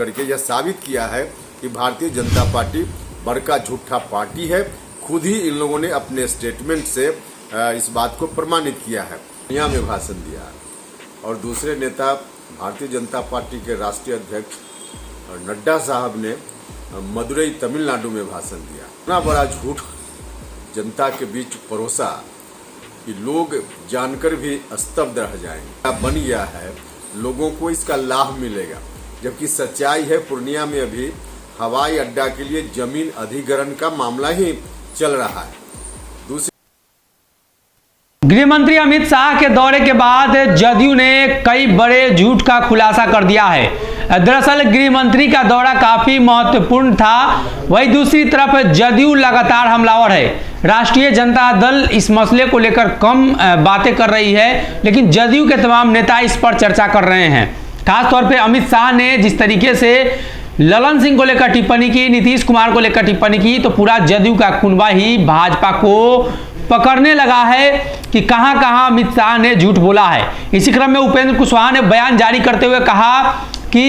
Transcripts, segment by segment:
करके यह साबित किया है कि भारतीय जनता पार्टी बड़का झूठा पार्टी है। खुद ही इन लोगों ने अपने स्टेटमेंट से इस बात को प्रमाणित किया है। यहाँ में भाषण दिया और दूसरे नेता भारतीय जनता पार्टी के राष्ट्रीय अध्यक्ष नड्डा साहब ने मदुरई तमिलनाडु में भाषण दिया। इतना बड़ा झूठ जनता के बीच परोसा कि लोग जानकर भी स्तब्ध रह जाएंगे। बन गया है, लोगों को इसका लाभ मिलेगा, जबकि सच्चाई है पूर्णिया में अभी हवाई अड्डा के लिए जमीन अधिग्रहण का मामला ही चल रहा है। गृह मंत्री अमित शाह के दौरे के बाद जदयू ने कई बड़े झूठ का खुलासा कर दिया है। दरअसल गृह मंत्री का दौरा काफी महत्वपूर्ण था, वहीं दूसरी तरफ जदयू लगातार हमलावर है। राष्ट्रीय जनता दल इस मसले को लेकर कम बातें कर रही है, लेकिन जदयू के तमाम नेता इस पर चर्चा कर रहे हैं। खासतौर पर अमित शाह ने जिस तरीके से ललन सिंह को लेकर टिप्पणी की, नीतीश कुमार को लेकर टिप्पणी की, तो पूरा जदयू का कुनबा ही भाजपा को पकड़ने लगा है कि कहां कहां अमित शाह ने झूठ बोला है। इसी क्रम में उपेंद्र कुशवाहा ने बयान जारी करते हुए कहा कि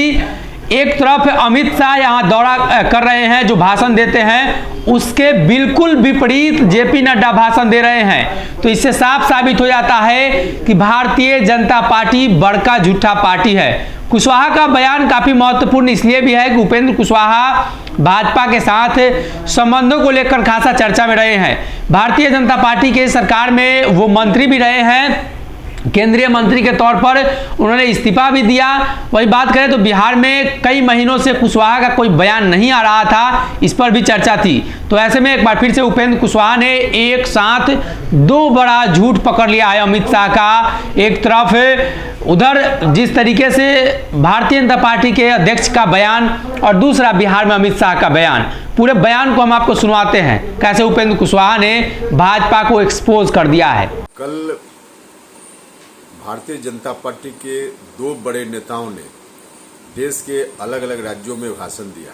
एक तरफ अमित शाह यहां दौरा कर रहे हैं, जो भाषण देते हैं उसके बिल्कुल विपरीत जेपी नड्डा भाषण दे रहे हैं। तो इससे साफ साबित हो जाता है कि भारतीय जनता पार्टी बड़का झूठा पार्टी है। कुशवाहा का बयान काफी महत्वपूर्ण इसलिए भी है कि उपेंद्र कुशवाहा भाजपा के साथ संबंधों को लेकर खासा चर्चा में रहे हैं। भारतीय जनता पार्टी के सरकार में वो मंत्री भी रहे हैं, केंद्रीय मंत्री के तौर पर उन्होंने इस्तीफा भी दिया। वही बात करें तो बिहार में कई महीनों से कुशवाहा का कोई बयान नहीं आ रहा था, इस पर भी चर्चा थी। तो ऐसे में एक बार फिर से उपेंद्र कुशवाहा ने एक साथ दो बड़ा झूठ पकड़ लिया है अमित शाह का। एक तरफ उधर जिस तरीके से भारतीय जनता पार्टी के अध्यक्ष का बयान और दूसरा बिहार में अमित शाह का बयान। पूरे बयान को हम आपको सुनवाते हैं कैसे उपेंद्र कुशवाहा ने भाजपा को एक्सपोज कर दिया है। कल भारतीय जनता पार्टी के दो बड़े नेताओं ने देश के अलग अलग राज्यों में भाषण दिया।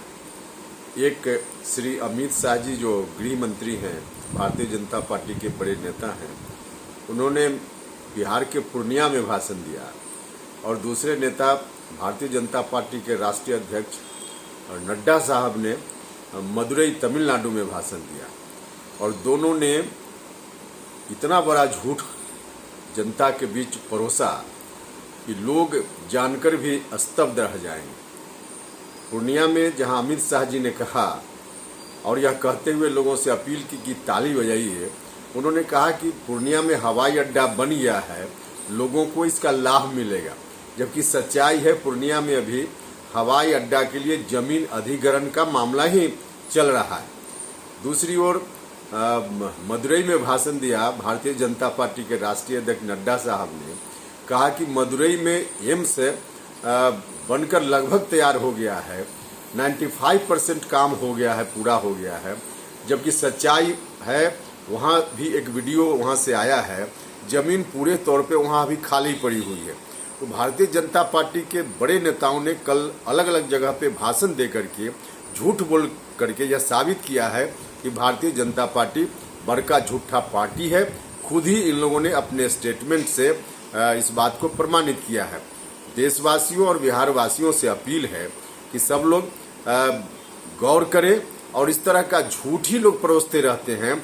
एक श्री अमित शाह जी जो गृह मंत्री हैं, भारतीय जनता पार्टी के बड़े नेता हैं, उन्होंने बिहार के पूर्णिया में भाषण दिया और दूसरे नेता भारतीय जनता पार्टी के राष्ट्रीय अध्यक्ष नड्डा साहब ने मदुरई तमिलनाडु में भाषण दिया। और दोनों ने इतना बड़ा झूठ जनता के बीच परोसा कि लोग जानकर भी स्तब्ध रह जाएंगे। पूर्णिया में जहां अमित शाह जी ने कहा और यह कहते हुए लोगों से अपील की कि ताली बजाइए, उन्होंने कहा कि पूर्णिया में हवाई अड्डा बन गया है, लोगों को इसका लाभ मिलेगा, जबकि सच्चाई है पूर्णिया में अभी हवाई अड्डा के लिए जमीन अधिग्रहण का मामला ही चल रहा है। दूसरी ओर मदुरई में भाषण दिया भारतीय जनता पार्टी के राष्ट्रीय अध्यक्ष नड्डा साहब ने कहा कि मदुरई में एम्स बनकर लगभग तैयार हो गया है, 95% काम हो गया है, पूरा हो गया है, जबकि सच्चाई है वहाँ भी एक वीडियो वहाँ से आया है, जमीन पूरे तौर पे वहाँ अभी खाली पड़ी हुई है। तो भारतीय जनता पार्टी के बड़े नेताओं ने कल अलग अलग जगह पे भाषण दे करके झूठ बोल करके यह साबित किया है कि भारतीय जनता पार्टी बड़का झूठा पार्टी है। खुद ही इन लोगों ने अपने स्टेटमेंट से इस बात को प्रमाणित किया है। देशवासियों और बिहार वासियों से अपील है कि सब लोग गौर करें और इस तरह का झूठ ही लोग परोसते रहते हैं।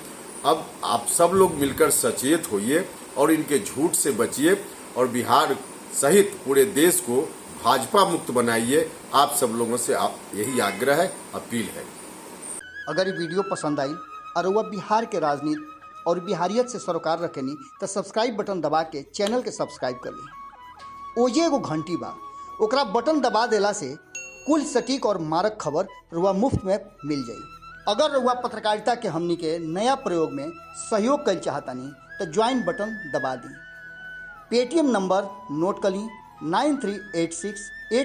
अब आप सब लोग मिलकर सचेत होइए और इनके झूठ से बचिए और बिहार सहित पूरे देश को भाजपा मुक्त बनाइए। आप सब लोगों से यही आग्रह है, अपील है। अगर ये वीडियो पसंद आई और वह बिहार के राजनीति और बिहारियत से सरोकार रखेनी तो सब्सक्राइब बटन दबा के चैनल के सब्सक्राइब कर ली। ओजे एगो घंटी बा, ओकरा बटन दबा देला से कुल सटीक और मारक खबर रुआ मुफ्त में मिल जाई। अगर रुआ पत्रकारिता के हमनी के नया प्रयोग में सहयोग कर चाहतानी तो ज्वाइन बटन दबा दी। पेटीएम नंबर नोट कर ली 938681